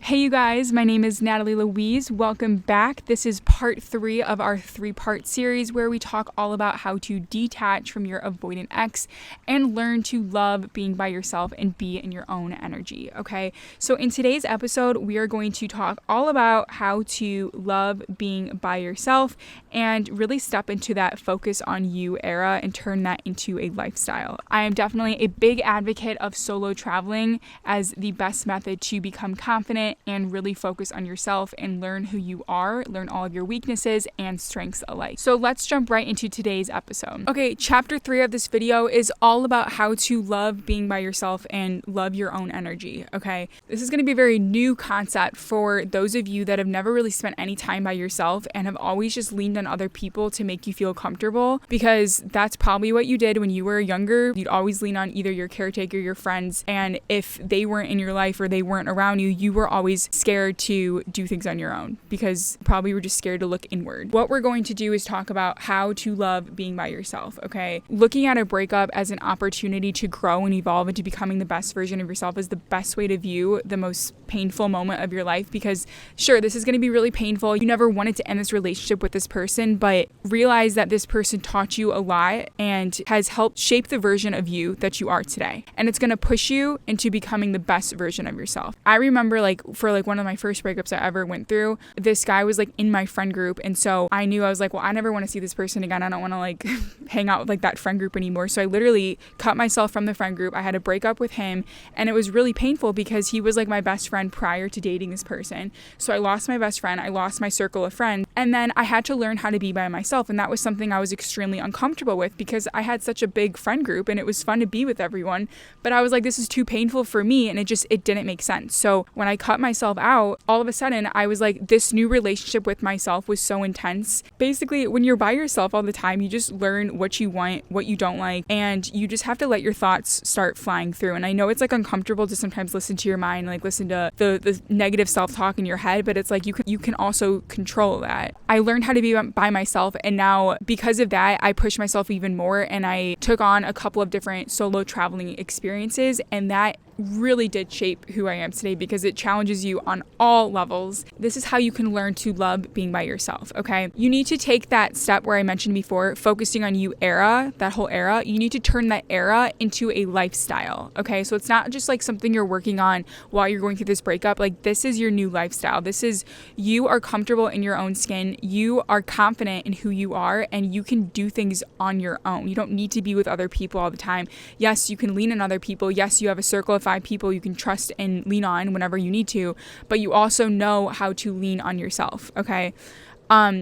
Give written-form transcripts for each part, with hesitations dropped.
Hey you guys, my name is Natalie Louise. Welcome back. This is part 3 of our 3-part series where we talk all about how to detach from your avoidant ex and learn to love being by yourself and be in your own energy, okay? So in today's episode, we are going to talk all about how to love being by yourself and really step into that focus on you era and turn that into a lifestyle. I am definitely a big advocate of solo traveling as the best method to become confident and really focus on yourself and learn who you are, learn all of your weaknesses and strengths alike. So let's jump right into today's episode. Okay, chapter 3 of this video is all about how to love being by yourself and love your own energy, okay? This is going to be a very new concept for those of you that have never really spent any time by yourself and have always just leaned on other people to make you feel comfortable, because that's probably what you did when you were younger. You'd always lean on either your caretaker, your friends, and if they weren't in your life or they weren't around you, you were always scared to do things on your own because probably were just scared to look inward. What we're going to do is talk about how to love being by yourself, okay? Looking at a breakup as an opportunity to grow and evolve into becoming the best version of yourself is the best way to view the most painful moment of your life, because sure, this is going to be really painful. You never wanted to end this relationship with this person, but realize that this person taught you a lot and has helped shape the version of you that you are today. And it's going to push you into becoming the best version of yourself. I remember for one of my first breakups I ever went through, this guy was in my friend group. And so I knew, I was like, well, I never want to see this person again. I don't want to hang out with that friend group anymore. So I literally cut myself from the friend group. I had to break up with him. And it was really painful because he was my best friend prior to dating this person. So I lost my best friend. I lost my circle of friends. And then I had to learn how to be by myself. And that was something I was extremely uncomfortable with because I had such a big friend group and it was fun to be with everyone. But I was like, this is too painful for me. And it didn't make sense. So when I cut myself out, all of a sudden I was like, this new relationship with myself was so intense. Basically, when you're by yourself all the time, you just learn what you want, what you don't like, and you just have to let your thoughts start flying through. And I know it's uncomfortable to sometimes listen to your mind, listen to the negative self-talk in your head, but it's you can also control that. I learned how to be by myself, and now because of that, I push myself even more, and I took on a couple of different solo traveling experiences, and that really did shape who I am today because it challenges you on all levels. This is how you can learn to love being by yourself, okay? You need to take that step where I mentioned before, focusing on you era, that whole era. You need to turn that era into a lifestyle, okay? So it's not just something you're working on while you're going through this breakup. This is your new lifestyle. This is, you are comfortable in your own skin. You are confident in who you are, and you can do things on your own. You don't need to be with other people all the time. Yes, you can lean on other people. Yes, you have a circle of 5 people you can trust and lean on whenever you need to, but you also know how to lean on yourself, okay?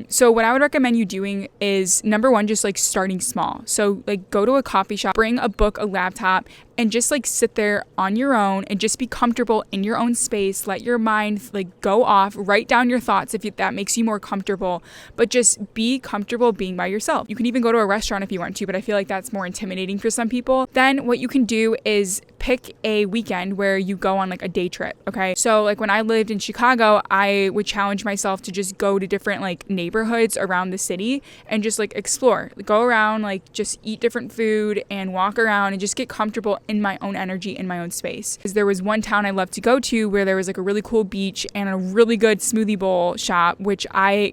So what I would recommend you doing is, number one, just starting small. So go to a coffee shop, bring a book, a laptop, and just sit there on your own and just be comfortable in your own space. Let your mind go off, write down your thoughts if that makes you more comfortable, but just be comfortable being by yourself. You can even go to a restaurant if you want to, but I feel that's more intimidating for some people. Then what you can do is pick a weekend where you go on a day trip, okay? So when I lived in Chicago, I would challenge myself to just go to different neighborhoods around the city and just explore, go around, just eat different food and walk around and just get comfortable in my own energy, in my own space. Because there was one town I loved to go to where there was a really cool beach and a really good smoothie bowl shop, which oh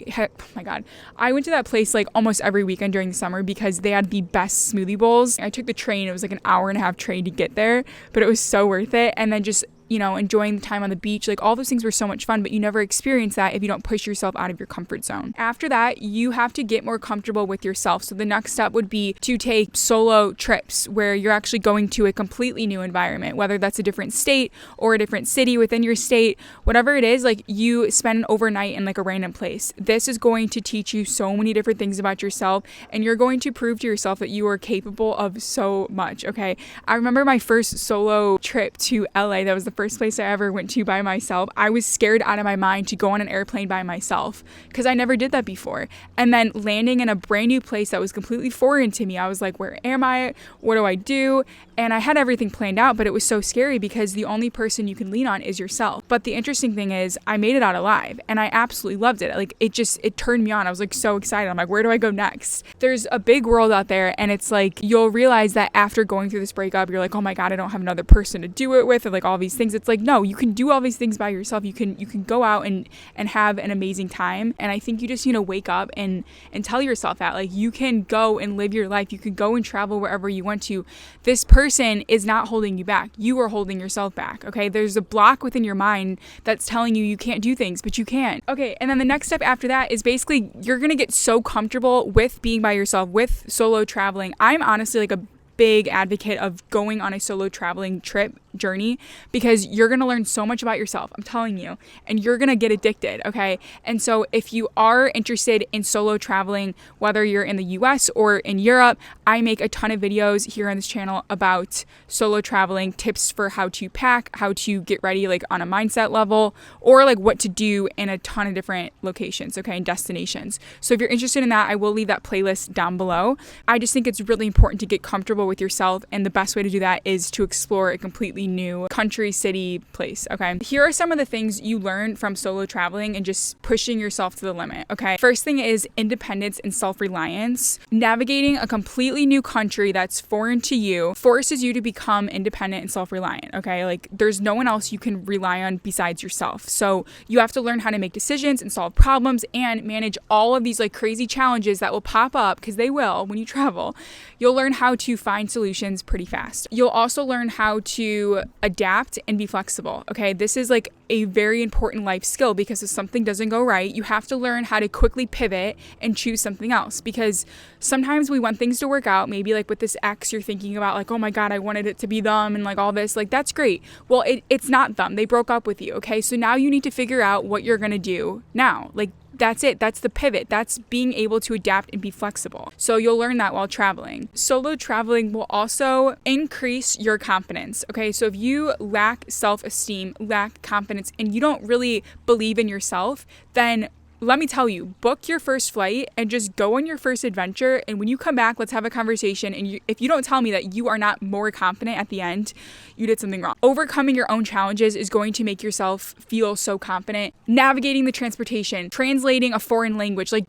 my God, I went to that place almost every weekend during the summer because they had the best smoothie bowls. I took the train. It was an hour and a half train to get there, but it was so worth it. And then just enjoying the time on the beach, all those things were so much fun, but you never experience that if you don't push yourself out of your comfort zone. After that, you have to get more comfortable with yourself. So the next step would be to take solo trips where you're actually going to a completely new environment, whether that's a different state or a different city within your state, whatever it is, you spend an overnight in a random place. This is going to teach you so many different things about yourself, and you're going to prove to yourself that you are capable of so much, okay? I remember my first solo trip to LA. That was the first place I ever went to by myself. I was scared out of my mind to go on an airplane by myself because I never did that before. And then landing in a brand new place that was completely foreign to me, I was like, where am I? What do I do? And I had everything planned out, but it was so scary because the only person you can lean on is yourself. But the interesting thing is I made it out alive and I absolutely loved it. It turned me on. I was so excited. I'm where do I go next? There's a big world out there, and it's you'll realize that after going through this breakup, you're oh my God, I don't have another person to do it with, or all these things. things. It's like, no, you can do all these things by yourself. You can go out and have an amazing time. And I think you just need to wake up and tell yourself that, like, you can go and live your life. You can go and travel wherever you want to. This person is not holding you back. You are holding yourself back. Okay. There's a block within your mind that's telling you can't do things, but you can. Okay. And then the next step after that is basically you're going to get so comfortable with being by yourself, with solo traveling. I'm honestly like a big advocate of going on a solo traveling trip journey, because you're going to learn so much about yourself, I'm telling you, and you're going to get addicted. Okay. And so if you are interested in solo traveling, whether you're in the US or in Europe, I make a ton of videos here on this channel about solo traveling, tips for how to pack, how to get ready, like on a mindset level, or like what to do in a ton of different locations. Okay. And destinations. So if you're interested in that, I will leave that playlist down below. I just think it's really important to get comfortable with yourself. And the best way to do that is to explore a completely new country, city, place. Okay. Here are some of the things you learn from solo traveling and just pushing yourself to the limit. Okay. First thing is independence and self-reliance. Navigating a completely new country that's foreign to you forces you to become independent and self-reliant. Okay. Like there's no one else you can rely on besides yourself. So you have to learn how to make decisions and solve problems and manage all of these like crazy challenges that will pop up, because they will when you travel. You'll learn how to find solutions pretty fast. You'll also learn how to adapt and be flexible. Okay. This is like a very important life skill, because if something doesn't go right, you have to learn how to quickly pivot and choose something else, because sometimes we want things to work out. Maybe like with this ex, you're thinking about like, oh my God, I wanted it to be them and like all this, like that's great. Well, it's not them. They broke up with you. Okay. So now you need to figure out what you're going to do now. Like that's it. That's the pivot. That's being able to adapt and be flexible. So you'll learn that while traveling. Solo traveling will also increase your confidence. Okay. So if you lack self-esteem, lack confidence, and you don't really believe in yourself, then let me tell you, book your first flight and just go on your first adventure. And when you come back, let's have a conversation. And if you don't tell me that you are not more confident at the end, you did something wrong. Overcoming your own challenges is going to make yourself feel so confident. Navigating the transportation, translating a foreign language, like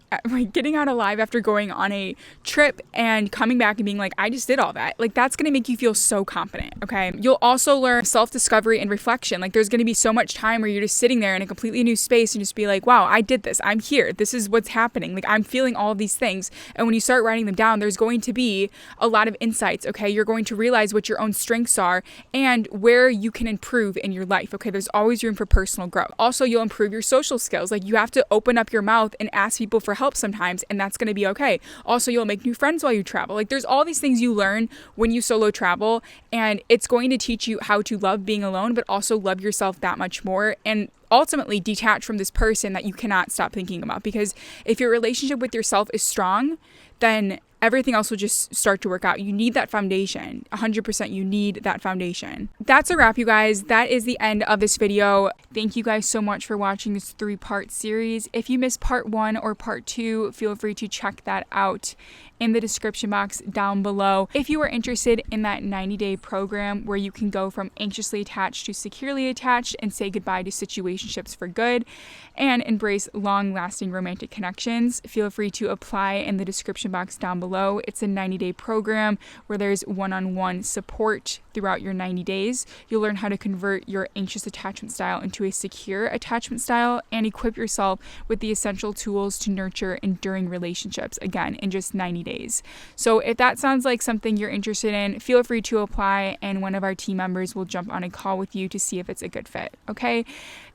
getting out alive after going on a trip and coming back and being like, I just did all that. Like that's going to make you feel so confident. Okay. You'll also learn self-discovery and reflection. Like there's going to be so much time where you're just sitting there in a completely new space and just be like, wow, I did this. I'm here. This is what's happening. Like I'm feeling all of these things. And when you start writing them down, there's going to be a lot of insights. Okay. You're going to realize what your own strengths are and where you can improve in your life. Okay. There's always room for personal growth. Also, you'll improve your social skills. Like you have to open up your mouth and ask people for help sometimes, and that's going to be okay. Also, you'll make new friends while you travel. Like there's all these things you learn when you solo travel, and it's going to teach you how to love being alone, but also love yourself that much more. And ultimately detach from this person that you cannot stop thinking about. Because if your relationship with yourself is strong, then everything else will just start to work out. You need that foundation. 100% you need that foundation. That's a wrap, you guys. That is the end of this video. Thank you guys so much for watching this 3-part series. If you missed part 1 or part 2, feel free to check that out in the description box down below. If you are interested in that 90-day program where you can go from anxiously attached to securely attached and say goodbye to situationships for good and embrace long-lasting romantic connections, feel free to apply in the description box down below. It's a 90-day program where there's one-on-one support throughout your 90 days. You'll learn how to convert your anxious attachment style into a secure attachment style and equip yourself with the essential tools to nurture enduring relationships, again, in just 90 days. So if that sounds like something you're interested in, feel free to apply and one of our team members will jump on a call with you to see if it's a good fit. Okay,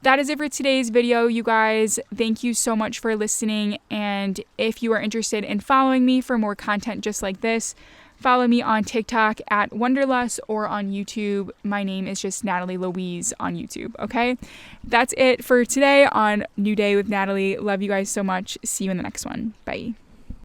that is it for today's video, you guys. Thank you so much for listening. And if you are interested in following me for more content just like this, follow me on TikTok at Wonderlust or on YouTube. My name is just Natalie Louise on YouTube. Okay, that's it for today on New Day with Natalie. Love you guys so much. See you in the next one. Bye.